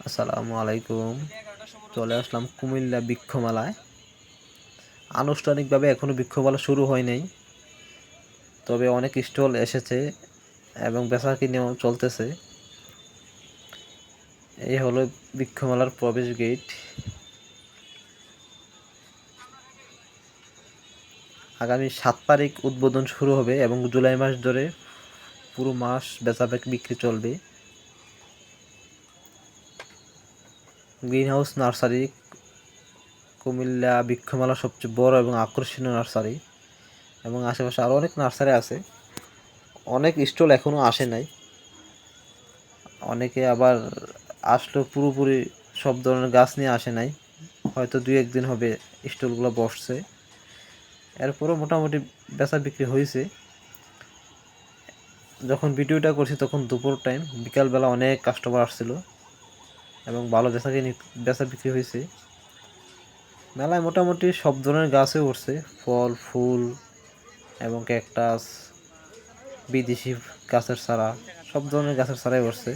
আসসালামু আলাইকুম। চলে আসলাম কুমিল্লা বৃক্ষমেলায়। আনুষ্ঠানিকভাবে এখনও বৃক্ষমেলা শুরু হয় নাই, তবে অনেক স্টল এসেছে এবং বেচাকেনাও চলতেছে। এই হলো বৃক্ষমেলার প্রবেশ গেট। আগামী ৭ তারিখ উদ্বোধন শুরু হবে এবং জুলাই মাস ধরে পুরো মাস বেচা বিক্রি চলবে। গ্রিন হাউস নার্সারি কুমিল্লা বৃক্ষমেলার সবচেয়ে বড় এবং আকর্ষণীয় নার্সারি, এবং আশেপাশে আরও অনেক নার্সারি আছে। অনেক স্টল এখনও আসে নাই, অনেকে আবার আসলেও পুরোপুরি সব ধরনের গাছ নিয়ে আসে নাই, হয়তো 2-1 দিন হবে স্টলগুলো বসছে। এরপরও মোটামুটি বেচা বিক্রি হয়েছে। যখন ভিডিওটা করছি তখন দুপুর টাইম, বিকালবেলা অনেক কাস্টমার আসছিল এবং ভালো বেচা বিক্রি হয়েছে। মেলায় মোটামুটি সব ধরনের গাছই উঠছে, ফল ফুল এবং ক্যাকটাস, বিদেশি গাছের চারা, সব ধরনের গাছের চারাই উঠছে।